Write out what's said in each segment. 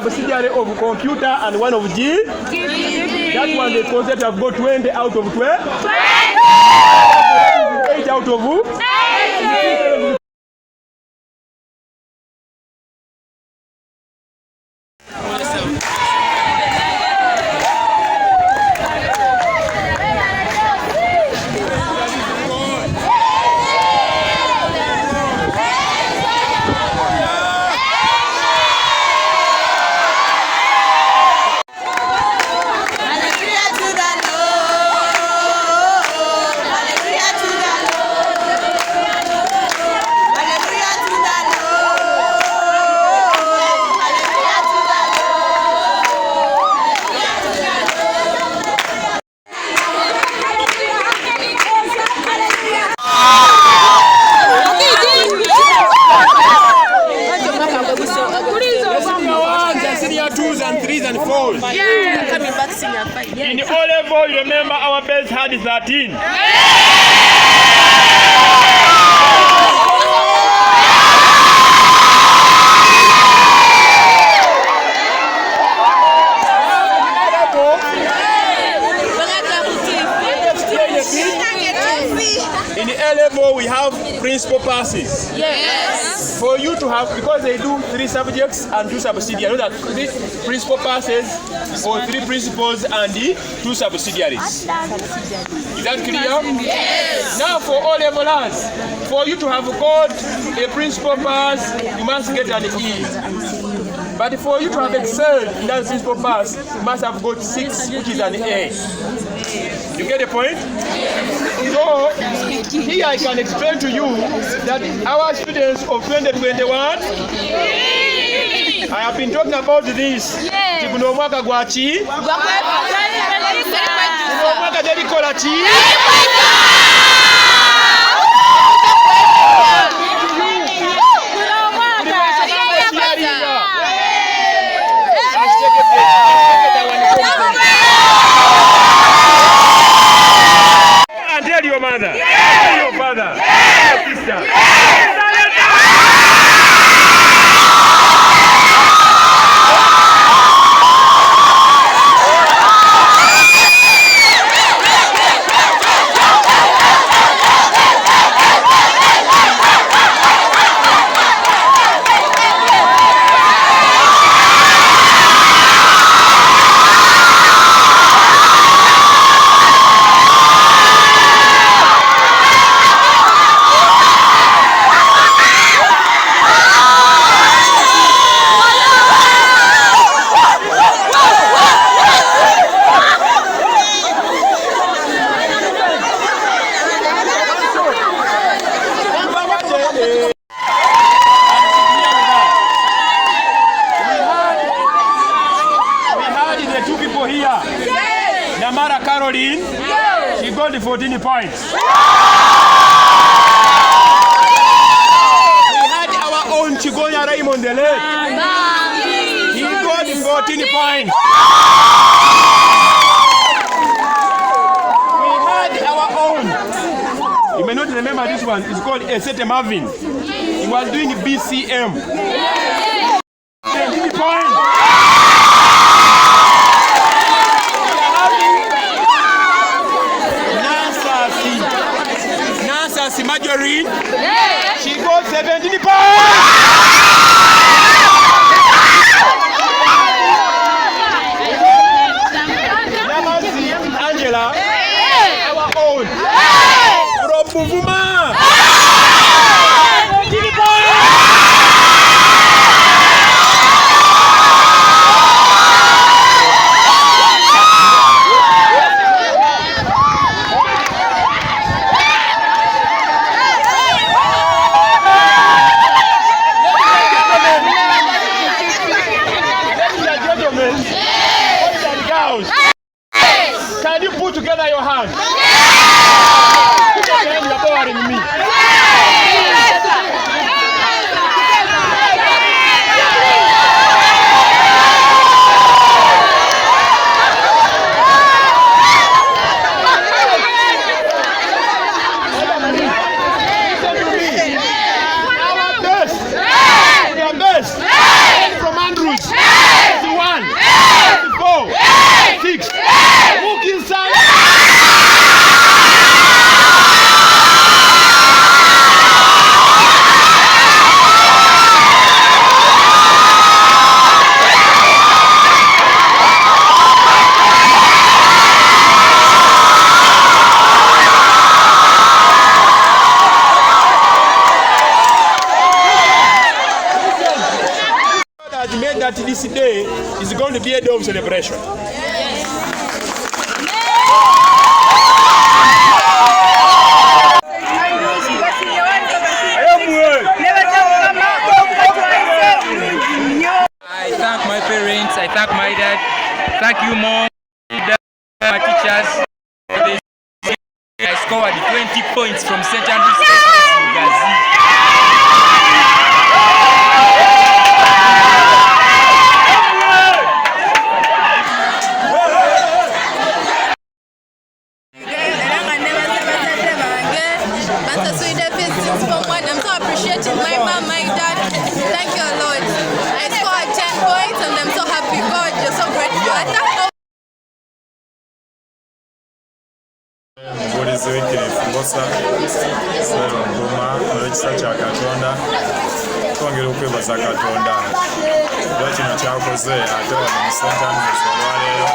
subsidiary of computer and one of G. That one they consider to have got 20 out of 12. 8 out of 8. In O-level, you remember our best had 13. In A-level, we have principal passes. Yes. For you to have, because they do 3 subjects and 2 subsidiaries, that 3 principal passes or 3 principals and 2 subsidiaries. Is that clear? Yes. Now for O-levelers, for you to have got a principal pass, you must get an E. But for you to have excelled in that principal pass, you must have got 6, which is an A. You get the point? So, here I can explain to you that our students of 2021, I have been talking about this. Kuno mwaka gwachi. Kuno mwaka jeri kolachi. Tell your mother, tell your father, tell your sister. She got the 14 points. We had our own Chigonya Raymond the left. He got the 14 points. We had our own. You may not remember this one. It's called Esete Marvin. He was doing BCM. 17 points. Marjorie, she got 17 points. Angela, our own, from Buvuma. that this day is going to be a day of celebration. I thank my parents, I thank my dad, thank you mom, my teachers. I scored 20 points from St. Andrew's Lugazi. I'm so appreciating my mom, my dad. Thank you, Lord. I scored 10 points and I'm so happy. God, you're so grateful. I thank God. Mubuulizi w'ekkirifu Mbosa Swero Nguma olw'ekisa kya Katonda twongera okwebaza Katonda olwa kino kyakoze ate wano mu St. Andrews olwaleero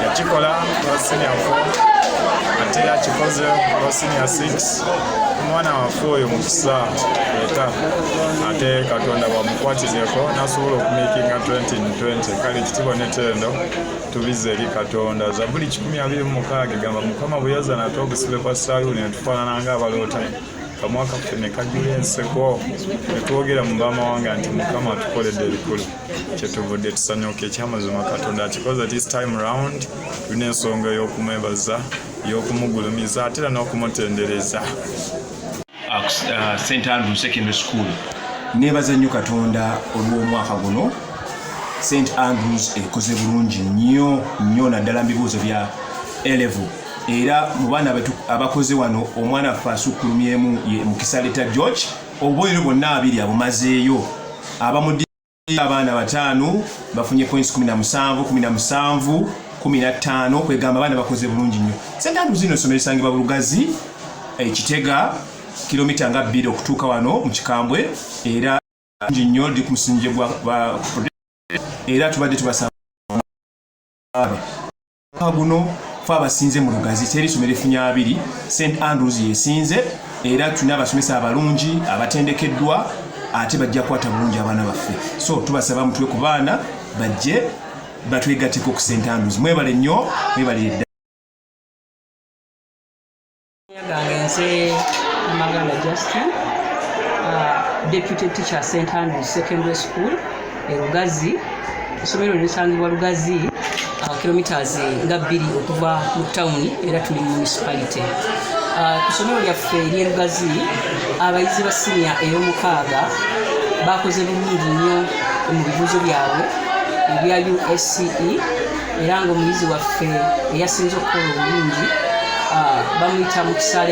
yakikola lwa siniya 4 ate yakikoze lwa siniya 6 omwana waffe oyo Mukisa George ate Katonda bwamukwatizeeko n'asobola okumiikinga 2020 kale ekitiibwa n'ettendo tubize eri Katonda. Zabuli 126 egamba Mukama bwe yazza nate obusibe kwa Sayuuni ne tufaanana ng'abaloota kamwaka ffe ne kajjula enseko ne twogera mu bamawanga nti Mukama atukoledde ebikulu kyetuvudde tusanyuka ekyamazima Katonda akikoze this time round tulina ensonga y'okumwebaza y'okumugulumiza ate era n'okumutendereza. St. Andrews Secondary School nebaza nnyo Katonda olw'omwaka guno. St. Andrews ekoze bulungi nnyo naddala mu bibuuzo bya A-level era mu baana abakoze wano omwana affe asukkulumyemu ye Mukisa George obubonero bonna abiri abumazeeyo abamudde abaana bataano bafunye points 17 15 kwegamba abaana bakoze bulungi nnyo. St. Andrews ino essomero lisangibwa lugazi Kitega kilomita nga 2 okutuuka wano mu Kikambwe era nnyo ndi ku musinje gwa era tubadde tubasaba guno fe abasinze mu lugazi teri somero efunya 2 St. Andrews yesinze era tulina abasomesa abalungi abatendekeddwa ate bajja kukwata bulungi abaana baffe, so tubasaba mutwe ku baana bajje batwegatteko ku St. Andrews. Mwebale nnyo, mwebalire. Nze Namaganda Justin, Deputy Teacher St. Andrews Secondary School, Lugazi. Essomero lisangibwa Lugazi, kilometers nga 2 okuva mu town era tuli municipality. Essomero lyaffe eri Lugazi, abayizi ba siniya ey'omukaga bakoze bulungi nnyo mu bibuuzo byabwe ebya USCE era ng'omuyizi waffe eyasinze okukola obulungi bamuyita Mukisa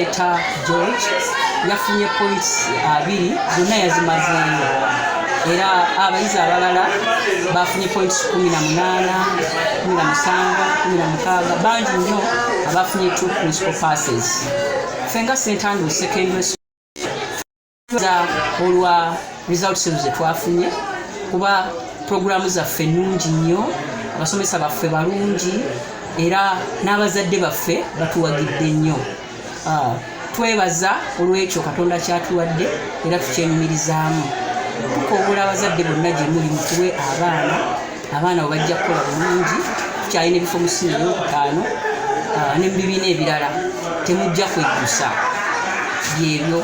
George yafunye points 2 zonna yazimazeeyo era abayizi abalala bafunye points 18, 17, 16 bangi nnyo abafunye 2 principal passes. Fenga St. Andrews Secondary School olwa results ze twafunye kuba programu zaffe nnungi nnyo, abasomesa baffe balungi era n'abazadde baffe batuwagidde nnyo. Twebaza olw'ekyo Katonda kyatuwadde era tukyenyumirizaamu. Tukoowoola abazadde bonna gye muli mutuwe abaana bwe bajja kukola bulungi. Tukyalina ebifo mu siniya ey'okutaano ne mu bibiina ebirala, temujja kweggusa byebyo.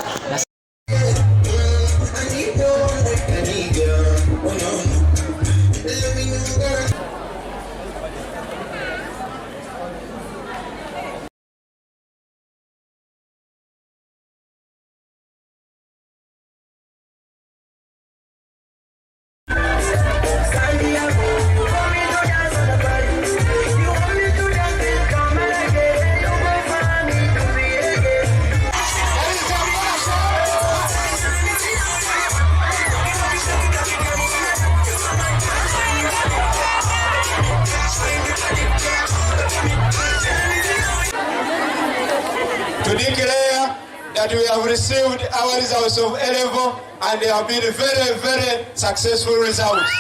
To declare that we have received our results of A-level and they have been very, very successful results.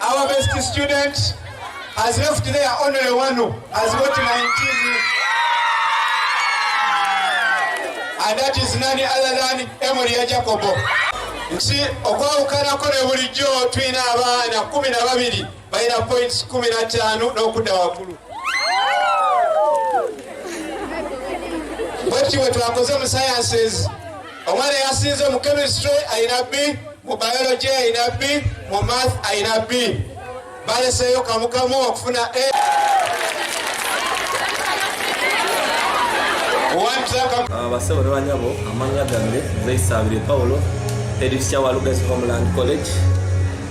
Our best student has left there only one who has got 19, and that is none other than Jacobo. nti okwawukanako ne bulijjo tulina abaana 12 balina points 15 n'okudda waggulu. bwetyo bwe twakoze mu sciences, omwana yasinze mu chemistry alina B, mu biology alina B, mu math alina B. baleseeyo kamukamu okufuna A. Abasebo ne banyabo amanya gange Zeisabire Paulo edisya wa Lugazi Homeland College.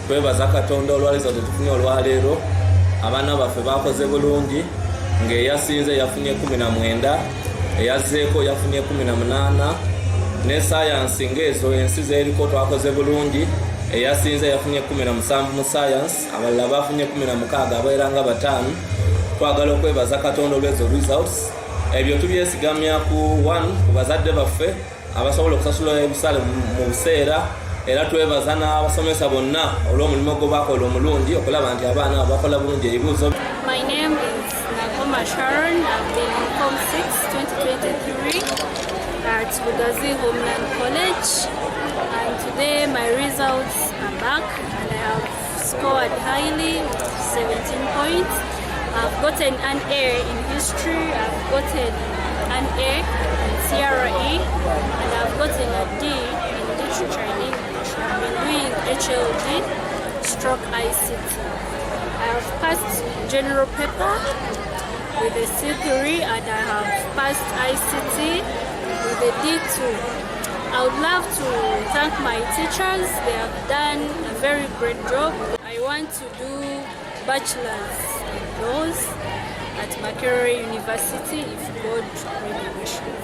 Twebaza Katonda olwaleero tufunye olwaleero abaana baffe bakoze bulungi ng'eyasinze yafunye 19 eyazzeeko yafunye 18 ne science ng'ezo ensi z'eriko twakoze bulungi eyasinze yafunye 17 mu science abalala bafunye 16 abaera nga 5. twagala okwebaza Katonda olw'ezo results ebyo tubyesigamya ku 1 ku bazadde baffe abasobola okusasula ebisale mu buseera era twebaza n'abasomesa bonna olw'omulimu gwe bakola omulungi okulaba nti abaana bakola bulungi ebibuuzo. My name is Nakoma Sharon. I've been in Form 6 2023 at Lugazi Homeland College, and today my results are back and I have scored highly with 17 points. I've gotten an A in history, I've gotten an A in CRE, and I've gotten a D in literature and English. I've been doing HLD stroke ICT. I have passed general paper with a C3 and I have passed ICT with a D2. I would love to thank my teachers. They have done a very great job. I want to do bachelor's in laws at Makerere University if God really wishes.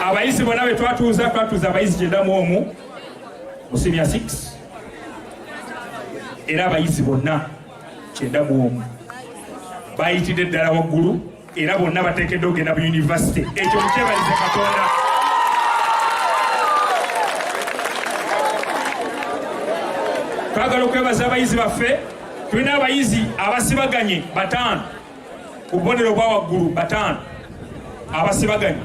Abayizi bonna be twatuuza abayizi 9 mu siniya 6 era abayizi bonna 9 bayitidde ddala waggulu era bonna bateekeddwa okugenda mu yunivasite. Ekyo mukyebalize Katonda. Twagala okwebaza abayizi baffe. Tulina abayizi abasibaganye 5 ku bubonero bwa waggulu 5 abasibaganye.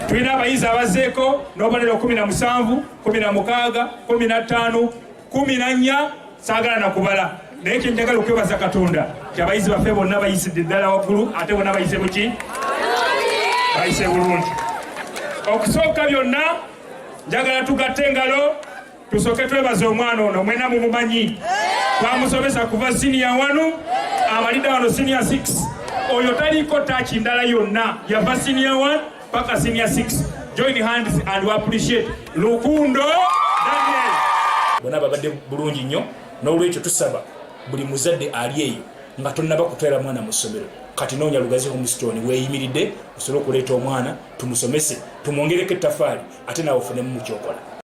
Tulina abayizi abazeeko n'obubonero 17, 16, 15, 14 saagala na kubala. Naye kye njagala okwebaza Katonda ti abayizi baffe bonna bayizidde ddala waggulu ate bonna bayize buki? Bayise bulungi. Okusooka byonna njagala tugatte engalo tusooke twebaza omwana ono mwena mumumanyi. Twamusomesa kuva siniya 1 amalidde wano siniya 6. Oyo taliko taaki ndala yonna yava siniya 1 paka siniya 6. Join hands and we appreciate Lukundo Daniel. Bonna babadde bulungi nnyo n'olwekyo tusaba buli muzadde ali eyo nga tonnaba kutwala mwana mu ssomero kati noonya Lugazi Homestone weeyimiridde osobole okuleeta omwana tumusomese tumwongereko ettafaali ate naawe ofunemu mu kyokola.